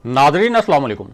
नाजरीन अस्सलाम वालेकुम।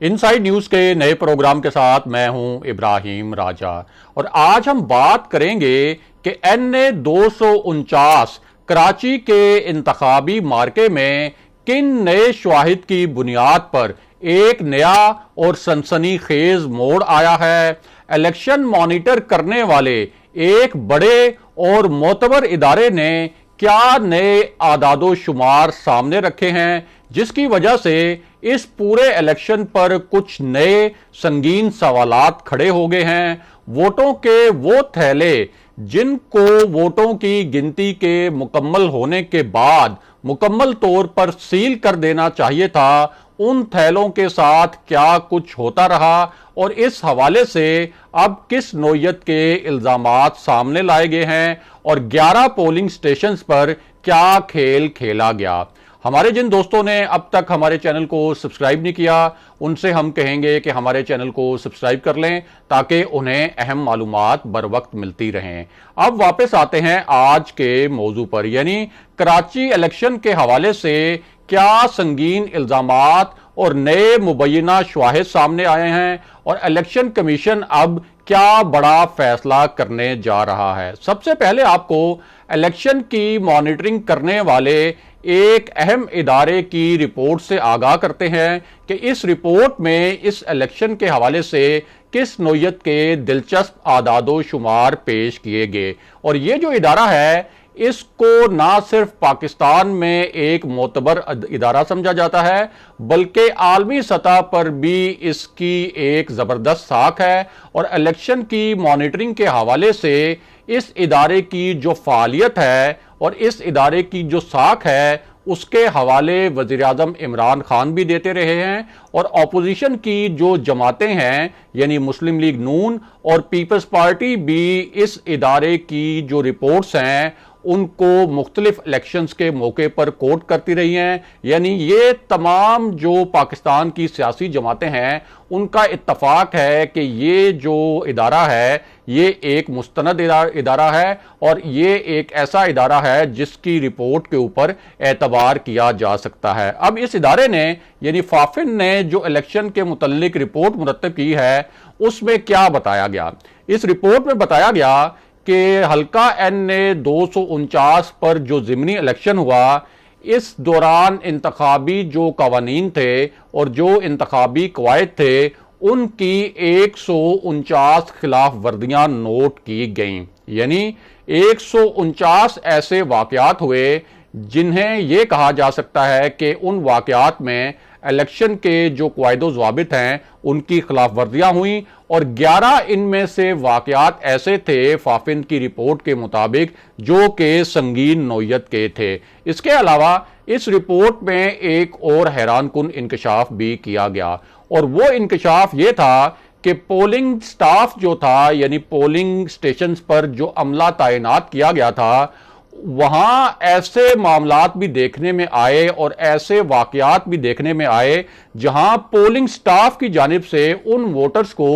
इनसाइड न्यूज़ के नए प्रोग्राम के साथ मैं हूं इब्राहिम राजा और आज हम बात करेंगे कि NA 249 कराची के इंतखाबी मार्के में किन नए शवाहिद की बुनियाद पर एक नया और सनसनीखेज मोड़ आया है। इलेक्शन मॉनिटर करने वाले एक बड़े और मोतबर इदारे ने क्या नए आदादो शुमार सामने रखे हैं, जिसकी वजह से इस पूरे इलेक्शन पर कुछ नए संगीन सवालात खड़े हो गए हैं। वोटों के वो थैले जिनको वोटों की गिनती के मुकम्मल होने के बाद मुकम्मल तौर पर सील कर देना चाहिए था, उन थैलों के साथ क्या कुछ होता रहा और इस हवाले से अब किस नौयत के इल्जामात सामने लाए गए हैं और 11 पोलिंग स्टेशंस पर क्या खेल खेला गया। हमारे जिन दोस्तों ने अब तक हमारे चैनल को सब्सक्राइब नहीं किया, उनसे हम कहेंगे कि हमारे चैनल को सब्सक्राइब कर लें ताकि उन्हें अहम मालूमात बर वक्त मिलती रहें। अब वापस आते हैं आज के मौजू पर, यानी कराची इलेक्शन के हवाले से क्या संगीन इल्जामात और नए मुबैना शवाहिद सामने आए हैं और इलेक्शन कमीशन अब क्या बड़ा फैसला करने जा रहा है। सबसे पहले आपको इलेक्शन की मॉनिटरिंग करने वाले एक अहम इदारे की रिपोर्ट से आगाह करते हैं कि इस रिपोर्ट में इस इलेक्शन के हवाले से किस नौयत के दिलचस्प आदादो शुमार पेश किए गए। और ये जो इदारा है इसको ना सिर्फ पाकिस्तान में एक मोतबर इदारा समझा जाता है, बल्कि आलमी सतह पर भी इसकी एक जबरदस्त साख है। और इलेक्शन की मॉनिटरिंग के हवाले से इस इदारे की जो फालियत है और इस इदारे की जो साख है उसके हवाले वज़ीर आज़म इमरान खान भी देते रहे हैं और अपोजिशन की जो जमातें हैं यानी मुस्लिम लीग नून और पीपल्स पार्टी भी इस इदारे की जो रिपोर्ट्स हैं उनको मुख्तलिफ इलेक्शंस के मौके पर कोट करती रही हैं। यानी ये तमाम जो पाकिस्तान की सियासी जमातें हैं उनका इत्तफाक है कि ये जो इदारा है ये एक मुस्तनद इदारा है और ये एक ऐसा इदारा है जिसकी रिपोर्ट के ऊपर एतबार किया जा सकता है। अब इस इदारे ने यानी फाफिन ने जो इलेक्शन के मुतल्लिक रिपोर्ट मुरतब की है उसमें क्या बताया गया। इस रिपोर्ट में बताया गया कि हल्का NA 249 पर जो ज़िमनी इलेक्शन हुआ इस दौरान इंतखाबी जो कवानीन थे और जो इंतखाबी कवायद थे उनकी 149 खिलाफ वर्दियां नोट की गईं। यानी 149 ऐसे वाकयात हुए जिन्हें यह कहा जा सकता है कि उन वाकयात में इलेक्शन के जो क़वायदो ज़वाबित हैं उनकी खिलाफ वर्जियां हुई और 11 इनमें से वाकयात ऐसे थे फाफिन की रिपोर्ट के मुताबिक जो कि संगीन नौयत के थे। इसके अलावा इस रिपोर्ट में एक और हैरानकुन इंकशाफ भी किया गया और वो इंकशाफ ये था कि पोलिंग स्टाफ जो था यानी पोलिंग स्टेशंस पर जो अमला तैनात किया गया था वहां ऐसे मामलात भी देखने में आए और ऐसे वाकयात भी देखने में आए जहां पोलिंग स्टाफ की जानिब से उन वोटर्स को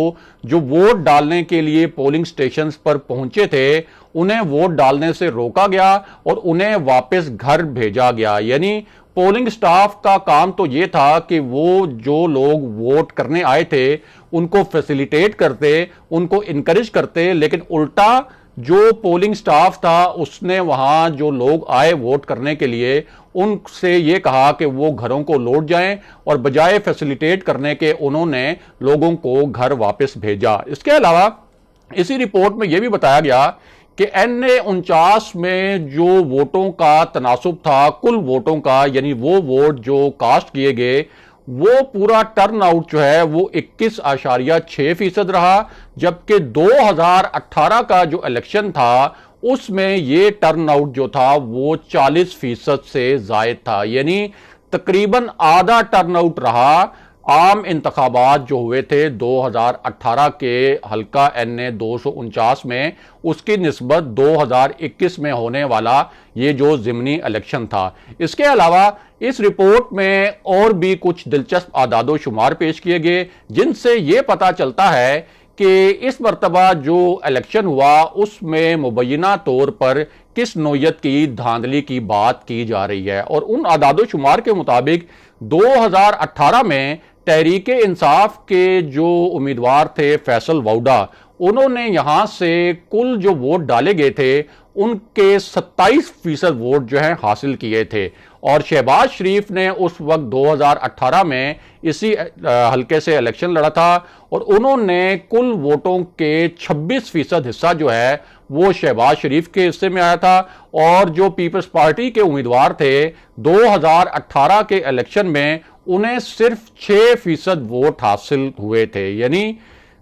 जो वोट डालने के लिए पोलिंग स्टेशंस पर पहुंचे थे उन्हें वोट डालने से रोका गया और उन्हें वापस घर भेजा गया। यानी पोलिंग स्टाफ का काम तो ये था कि वो जो लोग वोट करने आए थे उनको फैसिलिटेट करते, उनको इनकरेज करते, लेकिन उल्टा जो पोलिंग स्टाफ था उसने वहां जो लोग आए वोट करने के लिए उनसे ये कहा कि वो घरों को लौट जाएं और बजाय फैसिलिटेट करने के उन्होंने लोगों को घर वापस भेजा। इसके अलावा इसी रिपोर्ट में यह भी बताया गया कि NA 49 में जो वोटों का तनासुब था कुल वोटों का यानी वो वोट जो कास्ट किए गए वो पूरा टर्न आउट जो है वो 21.6% रहा, जबकि 2018 का जो इलेक्शन था उसमें ये टर्न आउट जो था वो 40% से जायद था। यानी तकरीबन आधा टर्न आउट रहा आम इंतखाबात जो हुए थे 2018 के हल्का NA 249 में उसकी निस्बत 2021 में होने वाला ये जो ज़िमनी इलेक्शन था। इसके अलावा इस रिपोर्ट में और भी कुछ दिलचस्प आदादो शुमार पेश किए गए जिनसे ये पता चलता है کہ اس مرتبہ جو الیکشن ہوا اس میں مبینہ طور پر کس نوعیت کی دھاندلی کی بات کی جا رہی ہے، اور ان اعداد و شمار کے مطابق 2018 میں تحریک انصاف کے جو امیدوار تھے فیصل ووڈا، انہوں نے یہاں سے کل جو ووٹ ڈالے گئے تھے ان کے 27% ووٹ جو ہیں حاصل کیے تھے، اور شہباز شریف نے اس وقت 2018 میں اسی حلقے سے الیکشن لڑا تھا، اور انہوں نے کل ووٹوں کے 26% حصہ جو ہے وہ شہباز شریف کے حصے میں آیا تھا، اور جو پیپلز پارٹی کے امیدوار تھے 2018 کے الیکشن میں انہیں صرف 6% ووٹ حاصل ہوئے تھے، یعنی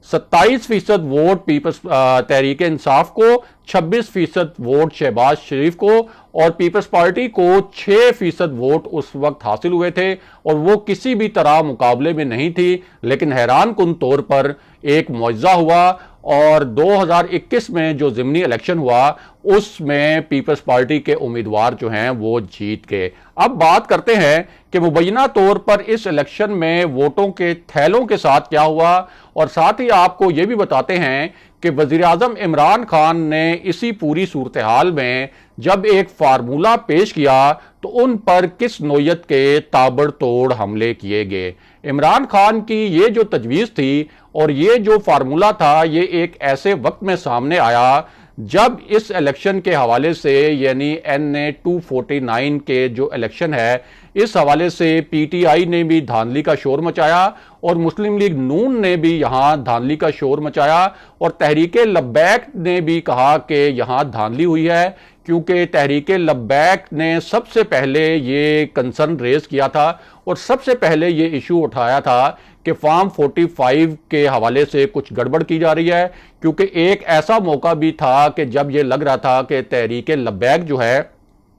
27% ووٹ پیپلز تحریک انصاف کو، 26% ووٹ شہباز شریف کو، اور پیپلز پارٹی کو 6% ووٹ اس وقت حاصل ہوئے تھے، اور وہ کسی بھی طرح مقابلے میں نہیں تھی، لیکن حیران کن طور پر ایک معجزہ ہوا، اور 2021 میں جو ضمنی الیکشن ہوا اس میں پیپلز پارٹی کے امیدوار جو ہیں وہ جیت گئے۔ اب بات کرتے ہیں کہ مبینہ طور پر اس الیکشن میں ووٹوں کے تھیلوں کے ساتھ کیا ہوا، اور ساتھ ہی آپ کو یہ بھی بتاتے ہیں کہ وزیراعظم عمران خان نے اسی پوری صورتحال میں جب ایک فارمولہ پیش کیا تو ان پر کس نوعیت کے تابڑ توڑ حملے کیے گئے۔ عمران خان کی یہ جو تجویز تھی اور یہ جو فارمولہ تھا، یہ ایک ایسے وقت میں سامنے آیا جب اس الیکشن کے حوالے سے، یعنی NA 249 کے جو الیکشن ہے اس حوالے سے پی ٹی آئی نے بھی دھاندلی کا شور مچایا، اور مسلم لیگ نون نے بھی یہاں دھاندلی کا شور مچایا، اور تحریک لبیک نے بھی کہا کہ یہاں دھاندلی ہوئی ہے، کیونکہ تحریک لبیک نے سب سے پہلے یہ کنسرن ریز کیا تھا اور سب سے پہلے یہ ایشو اٹھایا تھا کہ فارم 45 کے حوالے سے کچھ گڑبڑ کی جا رہی ہے، کیونکہ ایک ایسا موقع بھی تھا کہ جب یہ لگ رہا تھا کہ تحریک لبیک جو ہے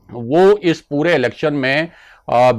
وہ اس پورے الیکشن میں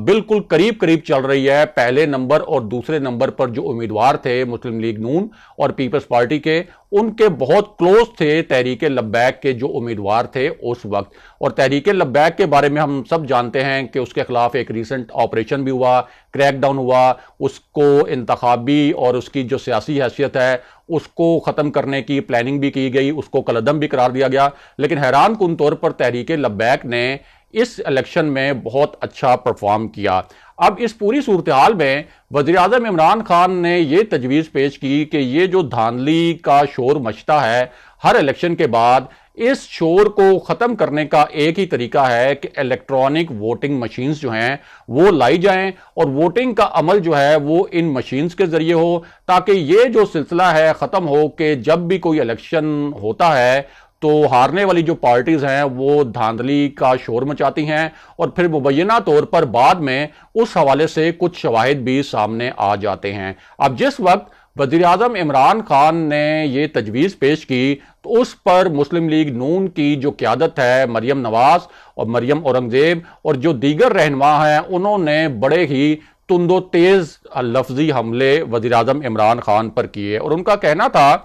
بالکل قریب چل رہی ہے، پہلے نمبر اور دوسرے نمبر پر جو امیدوار تھے مسلم لیگ نون اور پیپلز پارٹی کے، ان کے بہت کلوز تھے تحریک لبیک کے جو امیدوار تھے اس وقت۔ اور تحریک لبیک کے بارے میں ہم سب جانتے ہیں کہ اس کے خلاف ایک ریسنٹ آپریشن بھی ہوا، کریک ڈاؤن ہوا، اس کو انتخابی اور اس کی جو سیاسی حیثیت ہے اس کو ختم کرنے کی پلاننگ بھی کی گئی، اس کو کالعدم بھی قرار دیا گیا، لیکن حیران کن طور پر تحریک لبیک نے اس الیکشن میں بہت اچھا پرفارم کیا۔ اب اس پوری صورتحال میں وزیراعظم عمران خان نے یہ تجویز پیش کی کہ یہ جو دھاندلی کا شور مچتا ہے ہر الیکشن کے بعد، اس شور کو ختم کرنے کا ایک ہی طریقہ ہے کہ الیکٹرانک ووٹنگ مشینز جو ہیں وہ لائی جائیں، اور ووٹنگ کا عمل جو ہے وہ ان مشینز کے ذریعے ہو، تاکہ یہ جو سلسلہ ہے ختم ہو کہ جب بھی کوئی الیکشن ہوتا ہے تو ہارنے والی جو پارٹیز ہیں وہ دھاندلی کا شور مچاتی ہیں، اور پھر مبینہ طور پر بعد میں اس حوالے سے کچھ شواہد بھی سامنے آ جاتے ہیں۔ اب جس وقت وزیراعظم عمران خان نے یہ تجویز پیش کی تو اس پر مسلم لیگ نون کی جو قیادت ہے، مریم نواز اور مریم اورنگزیب اور جو دیگر رہنما ہیں، انہوں نے بڑے ہی تند و تیز لفظی حملے وزیراعظم عمران خان پر کیے، اور ان کا کہنا تھا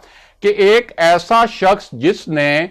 کہ ایک ایسا شخص جس نے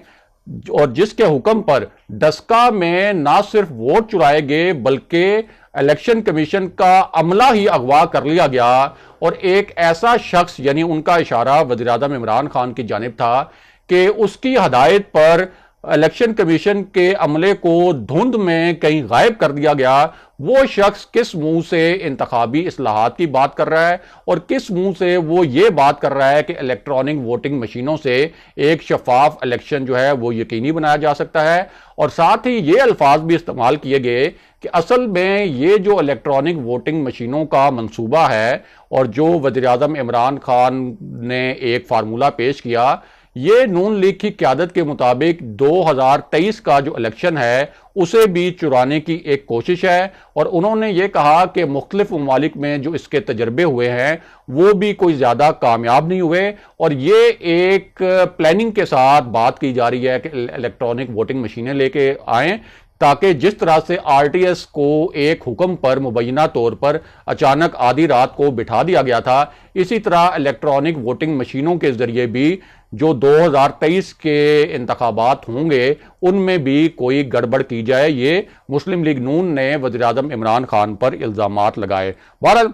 اور جس کے حکم پر ڈسکا میں نہ صرف ووٹ چرائے گئے بلکہ الیکشن کمیشن کا عملہ ہی اغوا کر لیا گیا، اور ایک ایسا شخص، یعنی ان کا اشارہ وزیراعظم عمران خان کی جانب تھا کہ اس کی ہدایت پر الیکشن کمیشن کے عملے کو دھند میں کہیں غائب کر دیا گیا، وہ شخص کس منہ سے انتخابی اصلاحات کی بات کر رہا ہے اور کس منہ سے وہ یہ بات کر رہا ہے کہ الیکٹرانک ووٹنگ مشینوں سے ایک شفاف الیکشن جو ہے وہ یقینی بنایا جا سکتا ہے، اور ساتھ ہی یہ الفاظ بھی استعمال کیے گئے کہ اصل میں یہ جو الیکٹرانک ووٹنگ مشینوں کا منصوبہ ہے اور جو وزیراعظم عمران خان نے ایک فارمولہ پیش کیا، یہ نون لیگ کی قیادت کے مطابق 2023 کا جو الیکشن ہے اسے بھی چرانے کی ایک کوشش ہے، اور انہوں نے یہ کہا کہ مختلف ممالک میں جو اس کے تجربے ہوئے ہیں وہ بھی کوئی زیادہ کامیاب نہیں ہوئے، اور یہ ایک پلاننگ کے ساتھ بات کی جا رہی ہے کہ الیکٹرانک ووٹنگ مشینیں لے کے آئیں، تاکہ جس طرح سے آر ٹی ایس کو ایک حکم پر مبینہ طور پر اچانک آدھی رات کو بٹھا دیا گیا تھا، اسی طرح الیکٹرانک ووٹنگ مشینوں کے ذریعے بھی جو 2023 کے انتخابات ہوں گے ان میں بھی کوئی گڑبڑ کی جائے، یہ مسلم لیگ نون نے وزیراعظم عمران خان پر الزامات لگائے۔ بہرحال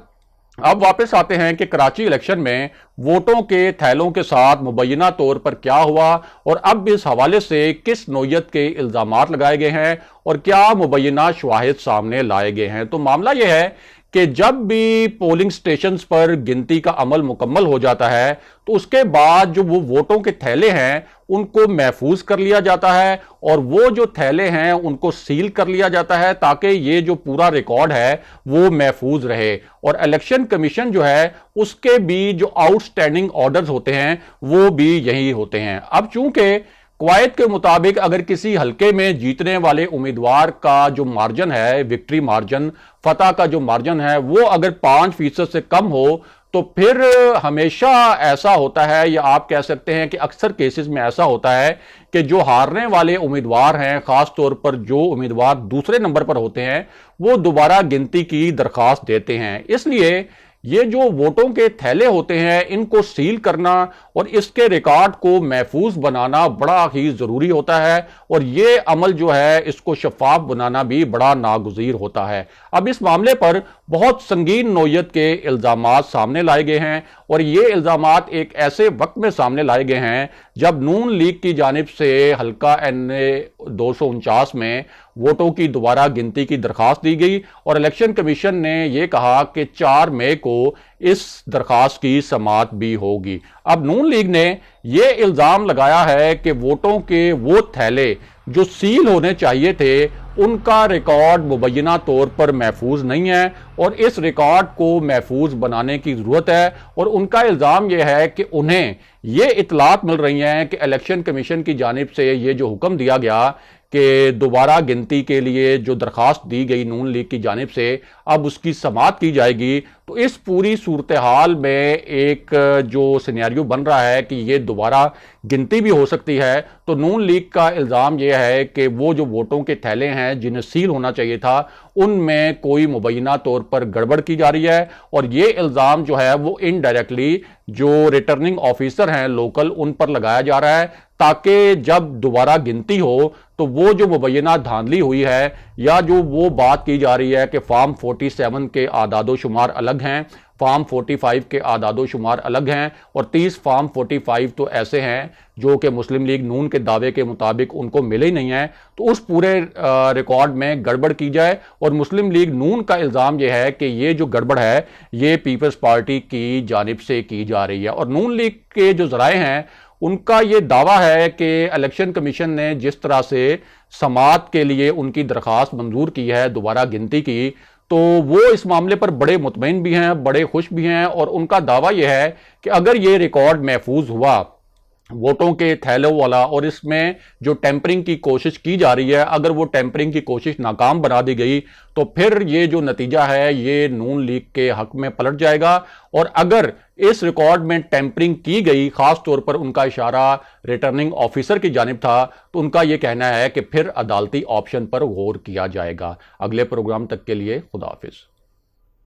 अब वापस आते हैं कि कराची इलेक्शन में वोटों के थैलों के साथ मुबैना तौर पर क्या हुआ और अब इस हवाले से किस नौयत के इल्जामात लगाए गए हैं और क्या मुबैना शवाहिद सामने लाए गए हैं। तो मामला यह है कि जब भी पोलिंग स्टेशंस पर गिनती का अमल मुकम्मल हो जाता है तो उसके बाद जो वो वोटों के थैले हैं उनको महफूज कर लिया जाता है और वो जो थैले हैं उनको सील कर लिया जाता है ताकि ये जो पूरा रिकॉर्ड है वो महफूज रहे। और इलेक्शन कमीशन जो है उसके भी जो आउटस्टैंडिंग ऑर्डर्स होते हैं वो भी यही होते हैं। अब चूंकि कवायद के मुताबिक अगर किसी हलके में जीतने वाले उम्मीदवार का जो मार्जिन है, विक्ट्री मार्जिन, फतह का जो मार्जिन है, वो अगर 5% से कम हो तो फिर हमेशा ऐसा होता है, या आप कह सकते हैं कि अक्सर केसेस में ऐसा होता है कि जो हारने वाले उम्मीदवार हैं, खास तौर पर जो उम्मीदवार दूसरे नंबर पर होते हैं, वो दोबारा गिनती की दरखास्त देते हैं। इसलिए ये जो वोटों के थैले होते हैं इनको सील करना और इसके रिकॉर्ड को महफूज बनाना बड़ा ही जरूरी होता है और ये अमल जो है इसको शफाफ बनाना भी बड़ा नागुज़ीर होता है। अब इस मामले पर बहुत संगीन नौयत के इल्जामात सामने लाए गए हैं और ये इल्जामात एक ऐसे वक्त में सामने लाए गए हैं जब नून लीग की जानिब से हल्का NA 249 में वोटों की दोबारा गिनती की दरखास्त दी गई और इलेक्शन कमीशन ने यह कहा कि 4 मई को इस दरखास्त की समाअत भी होगी। अब नून लीग ने यह इल्जाम लगाया है कि वोटों के वो थैले जो सील होने चाहिए थे उनका रिकॉर्ड मुबैना तौर पर महफूज नहीं है और इस रिकॉर्ड को महफूज बनाने की जरूरत है। और उनका इल्जाम यह है कि उन्हें ये इतलात मिल रही हैं कि इलेक्शन कमीशन की जानिब से ये जो हुक्म दिया गया कि दोबारा गिनती के लिए जो दरखास्त दी गई नून लीग की जानिब से अब उसकी समाअत की जाएगी, तो इस पूरी सूरत हाल में एक जो सिनेरियो बन रहा है कि ये दोबारा गिनती भी हो सकती है। तो नून लीग का इल्ज़ाम यह है कि वो जो वोटों के थैले हैं जिन्हें सील होना चाहिए था उनमें कोई मुबैना तौर पर गड़बड़ की जा रही है और ये इल्ज़ाम जो है वो इनडायरेक्टली जो रिटर्निंग ऑफिसर हैं लोकल उन पर लगाया जा रहा है ताकि जब दोबारा गिनती हो तो वो जो मुबैना धांधली हुई है या जो वो बात की जा रही है कि फॉर्म 47 के आदादो शुमार अलग हैं, फॉर्म 45 के आदादो शुमार अलग हैं और 30 फॉर्म 45 तो ऐसे हैं जो कि मुस्लिम लीग नून के दावे के मुताबिक उनको मिले ही नहीं है, तो उस पूरे रिकॉर्ड में गड़बड़ की जाए। और मुस्लिम लीग नून का इल्ज़ाम यह है कि ये जो गड़बड़ है ये पीपल्स पार्टी की जानिब से की जा रही है। और नून लीग के जो ज़राए हैं उनका ये दावा है कि इलेक्शन कमीशन ने जिस तरह से समाअत के लिए उनकी दरखास्त मंजूर की है दोबारा गिनती की, तो वो इस मामले पर बड़े मुतमईन भी हैं, बड़े खुश भी हैं और उनका दावा यह है कि अगर ये रिकॉर्ड महफूज हुआ वोटों के थैलों वाला और इसमें जो टेम्परिंग की कोशिश की जा रही है अगर वो टेम्परिंग की कोशिश नाकाम बना दी गई तो फिर ये जो नतीजा है ये नून लीग के हक में पलट जाएगा। और अगर इस रिकॉर्ड में टेम्परिंग की गई, खास तौर पर उनका इशारा रिटर्निंग ऑफिसर की जानिब था, तो उनका यह कहना है कि फिर अदालती ऑप्शन पर गौर किया जाएगा। अगले प्रोग्राम तक के लिए खुदा हाफिज।